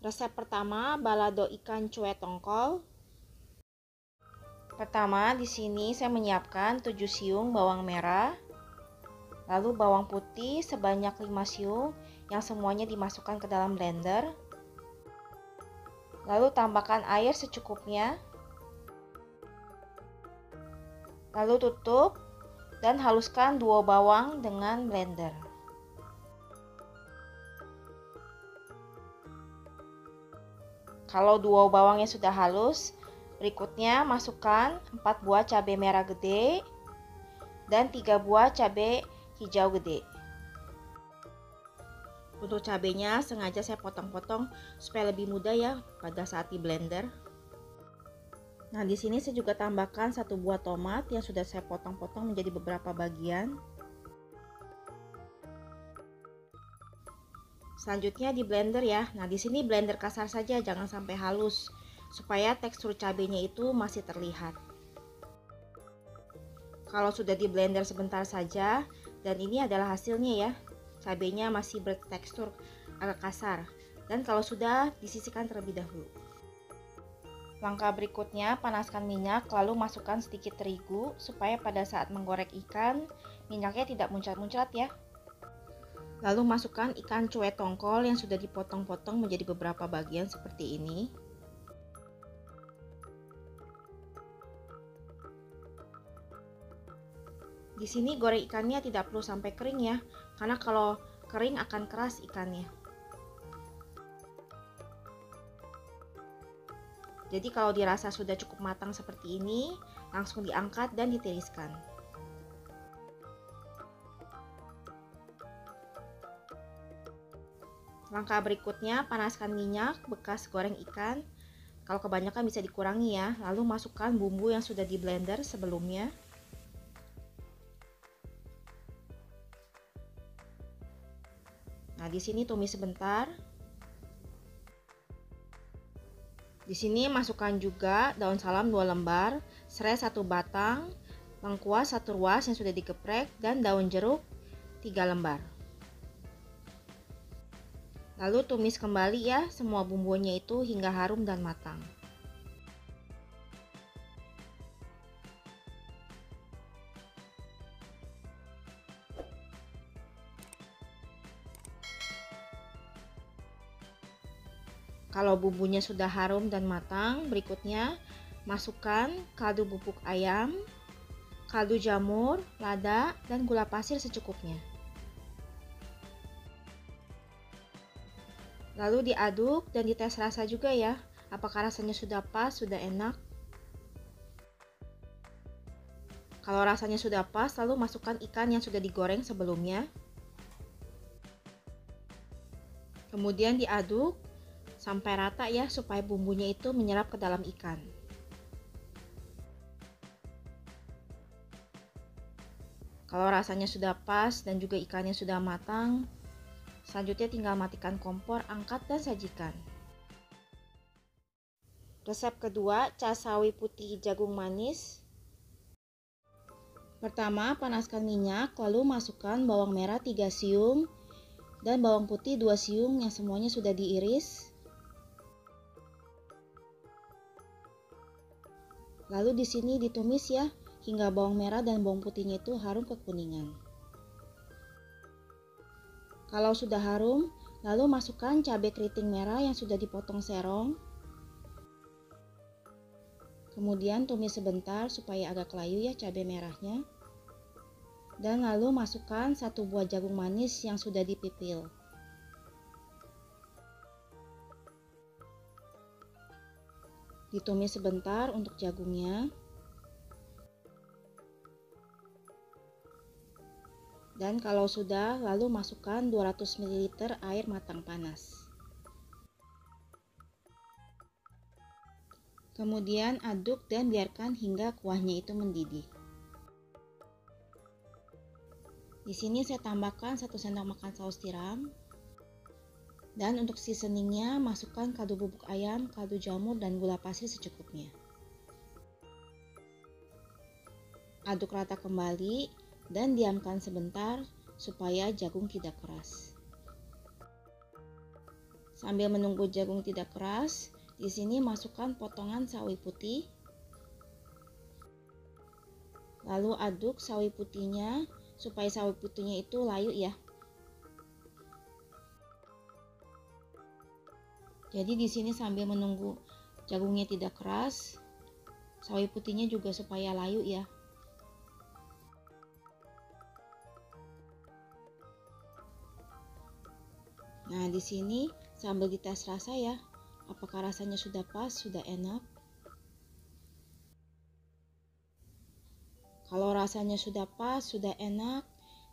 Resep pertama, balado ikan cuek tongkol. Pertama, di sini saya menyiapkan 7 siung bawang merah, lalu bawang putih sebanyak 5 siung yang semuanya dimasukkan ke dalam blender. Lalu tambahkan air secukupnya. Lalu tutup dan haluskan 2 bawang dengan blender. Kalau 2 bawangnya sudah halus, berikutnya masukkan 4 buah cabai merah gede dan 3 buah cabai hijau gede. Untuk cabenya sengaja saya potong-potong supaya lebih mudah ya pada saat di blender. Nah, di sini saya juga tambahkan 1 buah tomat yang sudah saya potong-potong menjadi beberapa bagian. Selanjutnya di blender ya. Nah, di sini blender kasar saja, jangan sampai halus supaya tekstur cabenya itu masih terlihat. Kalau sudah di blender sebentar saja dan ini adalah hasilnya ya. Cabenya masih bertekstur agak kasar. Dan kalau sudah, disisihkan terlebih dahulu. Langkah berikutnya, panaskan minyak lalu masukkan sedikit terigu supaya pada saat menggoreng ikan, minyaknya tidak muncrat-muncrat ya. Lalu masukkan ikan cuek tongkol yang sudah dipotong-potong menjadi beberapa bagian seperti ini. Di sini goreng ikannya tidak perlu sampai kering ya, karena kalau kering akan keras ikannya. Jadi kalau dirasa sudah cukup matang seperti ini, langsung diangkat dan ditiriskan. Langkah berikutnya, panaskan minyak bekas goreng ikan. Kalau kebanyakan bisa dikurangi ya. Lalu masukkan bumbu yang sudah di blender sebelumnya. Nah, di sini tumis sebentar. Di sini masukkan juga daun salam 2 lembar, serai 1 batang, lengkuas 1 ruas yang sudah digeprek, dan daun jeruk 3 lembar. Lalu tumis kembali ya semua bumbunya itu hingga harum dan matang. Kalau bumbunya sudah harum dan matang, berikutnya masukkan kaldu bubuk ayam, kaldu jamur, lada, dan gula pasir secukupnya. Lalu diaduk dan dites rasa juga ya, apakah rasanya sudah pas, sudah enak. Kalau rasanya sudah pas, lalu masukkan ikan yang sudah digoreng sebelumnya. Kemudian diaduk sampai rata ya, supaya bumbunya itu menyerap ke dalam ikan. Kalau rasanya sudah pas dan juga ikannya sudah matang, selanjutnya tinggal matikan kompor, angkat dan sajikan. Resep kedua, casawi putih jagung manis. Pertama, panaskan minyak, lalu masukkan bawang merah 3 siung dan bawang putih 2 siung yang semuanya sudah diiris. Lalu di sini ditumis ya hingga bawang merah dan bawang putihnya itu harum kekuningan. Kalau sudah harum, lalu masukkan cabai keriting merah yang sudah dipotong serong. Kemudian tumis sebentar supaya agak layu ya cabai merahnya. Dan lalu masukkan 1 buah jagung manis yang sudah dipipil. Ditumis sebentar untuk jagungnya. Dan kalau sudah, lalu masukkan 200 ml air matang panas. Kemudian aduk dan biarkan hingga kuahnya itu mendidih. Di sini saya tambahkan 1 sendok makan saus tiram. Dan untuk seasoningnya masukkan kaldu bubuk ayam, kaldu jamur, dan gula pasir secukupnya. Aduk rata kembali dan diamkan sebentar supaya jagung tidak keras. Sambil menunggu jagung tidak keras, di sini masukkan potongan sawi putih. Lalu aduk sawi putihnya supaya sawi putihnya itu layu ya. Jadi di sini sambil menunggu jagungnya tidak keras, sawi putihnya juga supaya layu ya. Nah, di sini sambil dites rasa ya, apakah rasanya sudah pas, sudah enak. Kalau rasanya sudah pas, sudah enak,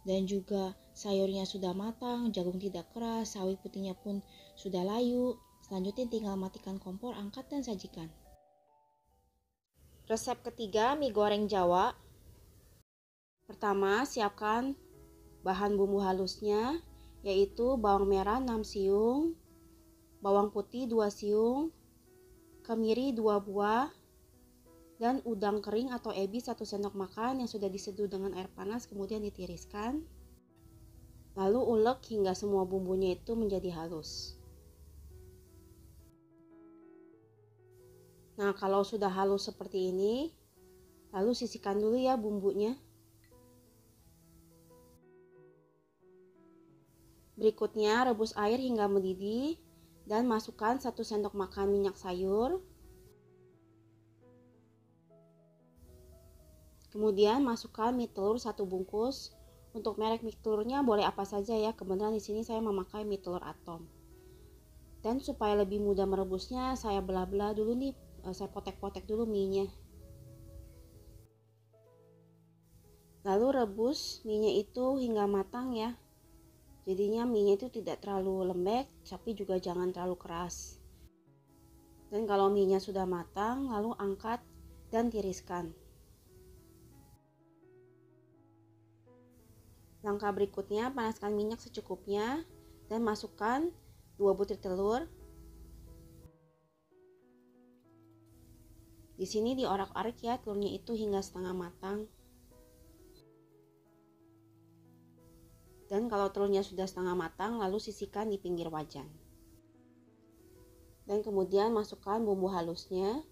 dan juga sayurnya sudah matang, jagung tidak keras, sawi putihnya pun sudah layu, selanjutnya tinggal matikan kompor, angkat dan sajikan. Resep ketiga, mie goreng Jawa. Pertama, siapkan bahan bumbu halusnya, yaitu bawang merah 6 siung, bawang putih 2 siung, kemiri 2 buah, dan udang kering atau ebi 1 sendok makan yang sudah diseduh dengan air panas kemudian ditiriskan. Lalu ulek hingga semua bumbunya itu menjadi halus. Nah, kalau sudah halus seperti ini, lalu sisihkan dulu ya bumbunya. Berikutnya rebus air hingga mendidih dan masukkan 1 sendok makan minyak sayur. Kemudian masukkan mie telur 1 bungkus. Untuk merek mie telurnya boleh apa saja ya. Kebetulan di sini saya memakai mie telur atom. Dan supaya lebih mudah merebusnya, saya belah-belah dulu nih, saya potek-potek dulu mie-nya. Lalu rebus mie-nya itu hingga matang ya. Jadinya mie-nya itu tidak terlalu lembek, tapi juga jangan terlalu keras. Dan kalau mie-nya sudah matang, lalu angkat dan tiriskan. Langkah berikutnya, panaskan minyak secukupnya dan masukkan 2 butir telur. Di sini diorak-arik ya telurnya itu hingga setengah matang. Dan kalau telurnya sudah setengah matang, lalu sisihkan di pinggir wajan. Dan kemudian masukkan bumbu halusnya.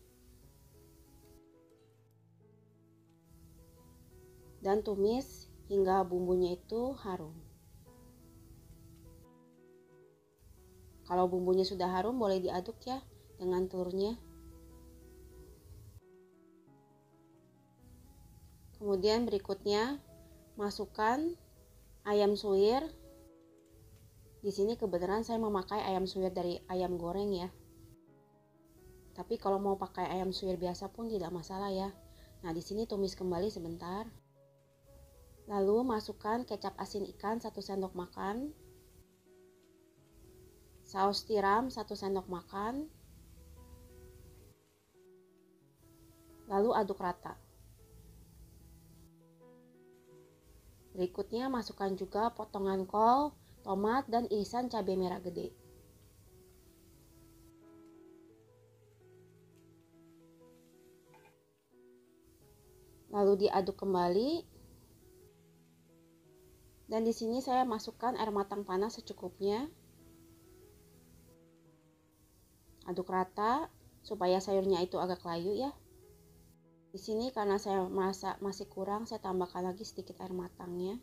Dan tumis hingga bumbunya itu harum. Kalau bumbunya sudah harum, boleh diaduk ya dengan telurnya. Kemudian berikutnya masukkan ayam suwir. Di sini kebetulan saya memakai ayam suwir dari ayam goreng ya. Tapi kalau mau pakai ayam suwir biasa pun tidak masalah ya. Nah, di sini tumis kembali sebentar. Lalu masukkan kecap asin ikan 1 sendok makan. Saus tiram 1 sendok makan. Lalu aduk rata. Berikutnya masukkan juga potongan kol, tomat, dan irisan cabai merah gede. Lalu diaduk kembali. Dan di sini saya masukkan air matang panas secukupnya. Aduk rata supaya sayurnya itu agak layu ya. Di sini karena saya merasa masih kurang, saya tambahkan lagi sedikit air matangnya.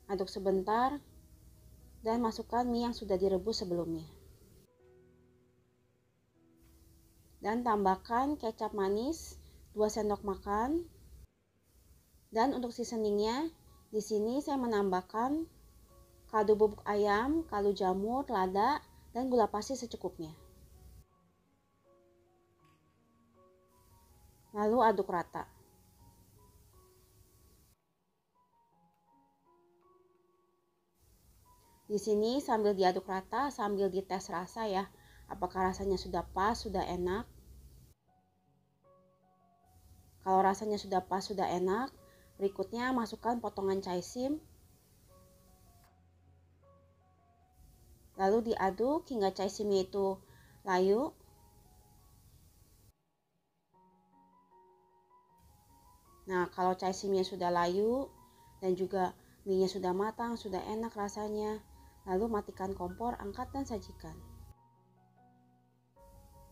Aduk sebentar dan masukkan mie yang sudah direbus sebelumnya. Dan tambahkan kecap manis 2 sendok makan. Dan untuk seasoningnya, di sini saya menambahkan kaldu bubuk ayam, kaldu jamur, lada, dan gula pasir secukupnya. Lalu aduk rata. Di sini sambil diaduk rata, sambil dites rasa ya, apakah rasanya sudah pas, sudah enak. Kalau rasanya sudah pas, sudah enak, berikutnya masukkan potongan caisim. Lalu diaduk hingga caisimnya itu layu. Nah, kalau caisimnya sudah layu dan juga mie-nya sudah matang, sudah enak rasanya. Lalu matikan kompor, angkat dan sajikan.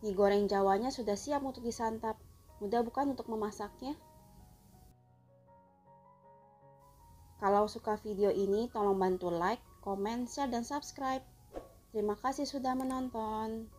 Mie goreng Jawanya sudah siap untuk disantap. Mudah bukan untuk memasaknya? Kalau suka video ini, tolong bantu like, komen, share, dan subscribe. Terima kasih sudah menonton.